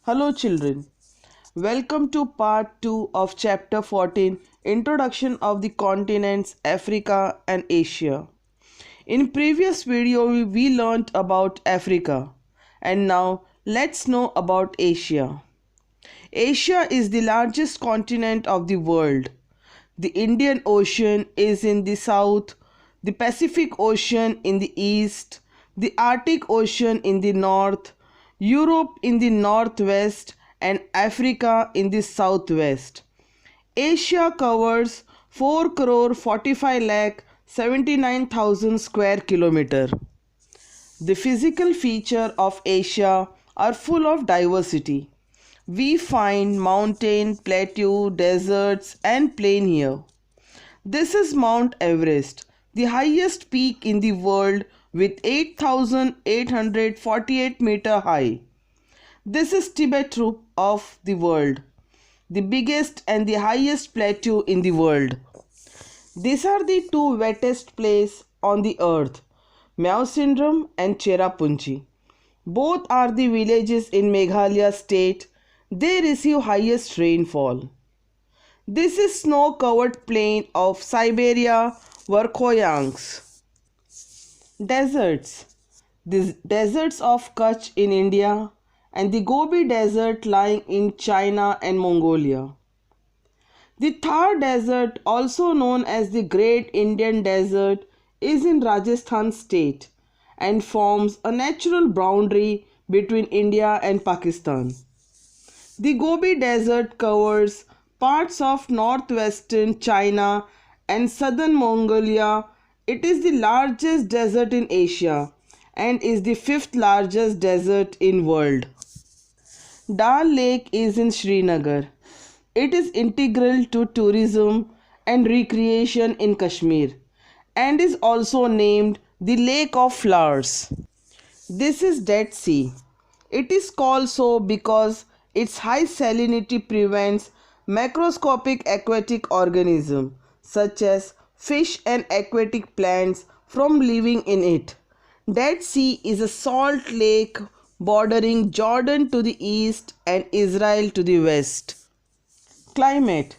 Hello, children. Welcome to part 2 of chapter 14, Introduction of the Continents Africa and Asia. In previous video, we learnt about Africa, and now let's know about Asia. Asia is the largest continent of the world. The Indian Ocean is in the south, the Pacific Ocean in the east, the Arctic Ocean in the north, Europe in the northwest, and Africa in the southwest. Asia covers 4 crore 45 lakh 79,000 square kilometer. The physical features of Asia are full of diversity. We find mountain, plateau, deserts and plain here. This is Mount Everest, the highest peak in the world with 8,848 meter high. This is Tibet of the world, the biggest and the highest plateau in the world. These are the two wettest places on the earth, Mawsynram and Cherrapunji. Both are the villages in Meghalaya state. They receive highest rainfall. This is snow-covered plain of Siberia, Verkhoyansk. Deserts. The deserts of Kutch in India and the Gobi Desert lying in China and Mongolia. The Thar Desert, also known as the Great Indian Desert, is in Rajasthan state and forms a natural boundary between India and Pakistan. The Gobi Desert covers parts of northwestern China and southern Mongolia. It is the largest desert in Asia and is the fifth largest desert in world. Dal Lake is in Srinagar. It is integral to tourism and recreation in Kashmir and is also named the Lake of Flowers. This is Dead Sea. It is called so because its high salinity prevents macroscopic aquatic organisms such as fish and aquatic plants from living in it. Dead Sea is a salt lake bordering Jordan to the east and Israel to the west. Climate.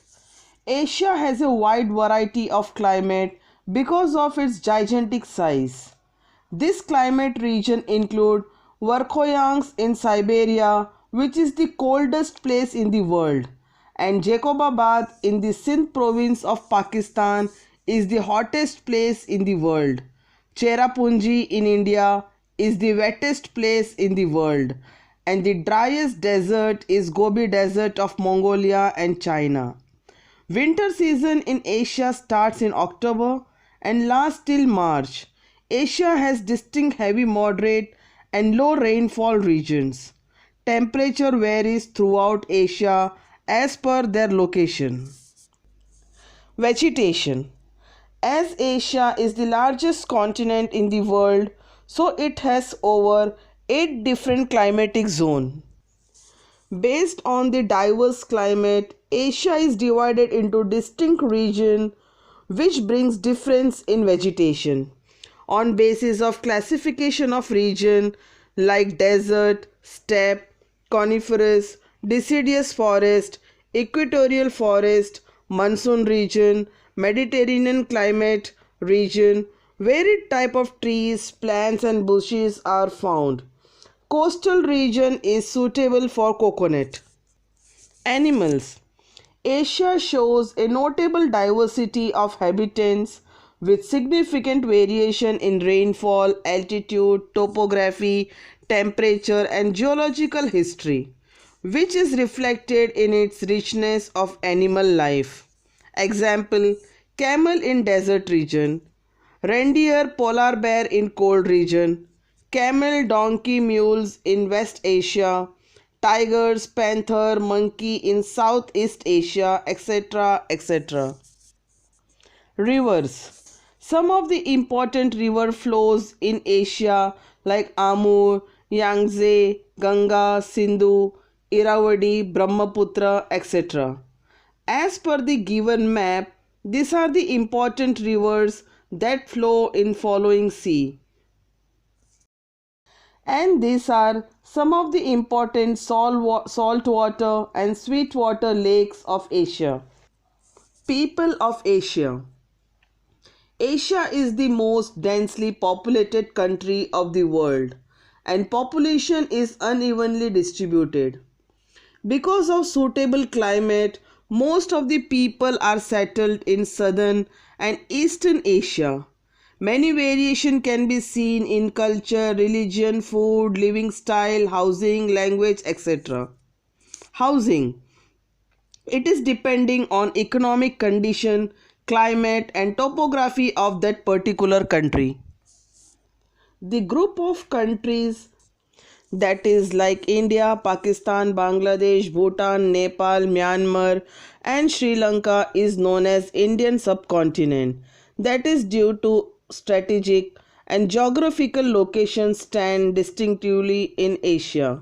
Asia has a wide variety of climate because of its gigantic size. This climate region includes Verkhoyansk in Siberia, which is the coldest place in the world, and Jacobabad in the Sindh province of Pakistan is the hottest place in the world. Cherrapunji in India is the wettest place in the world, and the driest desert is Gobi Desert of Mongolia and China. Winter season in Asia starts in October and lasts till March. Asia has distinct heavy, moderate and low rainfall regions. Temperature varies throughout Asia as per their location. Vegetation. As Asia is the largest continent in the world, so it has over 8 different climatic zones. Based on the diverse climate, Asia is divided into distinct regions which brings difference in vegetation. On basis of classification of region like desert, steppe, coniferous, deciduous forest, equatorial forest, monsoon region, Mediterranean climate region, varied type of trees, plants and bushes are found. Coastal region is suitable for coconut. Animals. Asia shows a notable diversity of habitats with significant variation in rainfall, altitude, topography, temperature and geological history, which is reflected in its richness of animal life. Example, camel in desert region, reindeer, polar bear in cold region, camel, donkey, mules in West Asia, tigers, panther, monkey in Southeast Asia, etc. etc. Rivers. Some of the important river flows in Asia like Amur, Yangtze, Ganga, Sindhu, Irrawaddy, Brahmaputra, etc. As per the given map, these are the important rivers that flow in following sea. And these are some of the important saltwater and sweetwater lakes of Asia. People of Asia. Asia is the most densely populated country of the world and population is unevenly distributed. Because of suitable climate, most of the people are settled in southern and eastern Asia. Many variation can be seen in culture, religion, food, living style, housing, language, etc. Housing. It is depending on economic condition, climate and topography of that particular country. The group of countries that is like India, Pakistan, Bangladesh, Bhutan, Nepal, Myanmar and Sri Lanka is known as Indian subcontinent. That is due to strategic and geographical locations stand distinctively in Asia.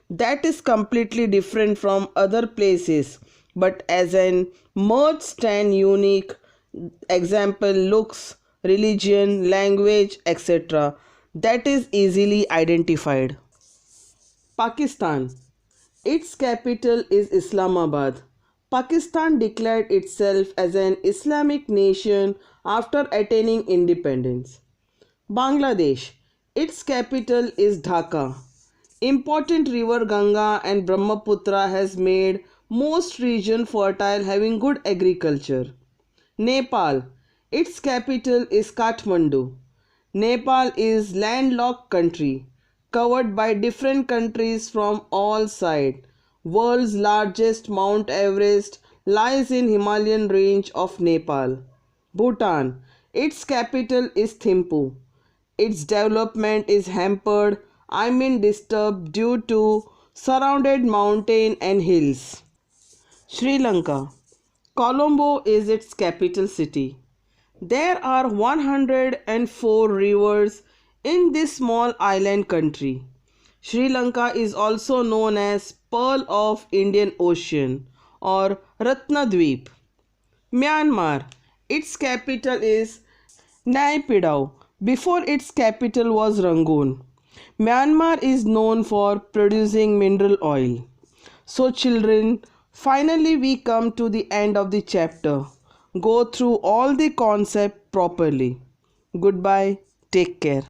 That is completely different from other places but as an merged stand unique, example looks, religion, language, etc. that is easily identified. Pakistan. Its capital is Islamabad. Pakistan declared itself as an Islamic nation after attaining independence. Bangladesh. Its capital is Dhaka. Important river Ganga and Brahmaputra has made most region fertile having good agriculture. Nepal. Its capital is Kathmandu. Nepal is landlocked country covered by different countries from all sides. World's largest Mount Everest lies in Himalayan range of Nepal. Bhutan. Its capital is Thimphu. Its development is hampered, I mean disturbed due to surrounded mountain and hills. Sri Lanka. Colombo is its capital city. There are 104 rivers in this small island country. Sri Lanka is also known as Pearl of Indian Ocean or Ratnadweep. Myanmar. Its capital is Naypyidaw. Before its capital was Rangoon. Myanmar is known for producing mineral oil. So children, finally we come to the end of the chapter. Go through all the concept properly. Goodbye. Take care.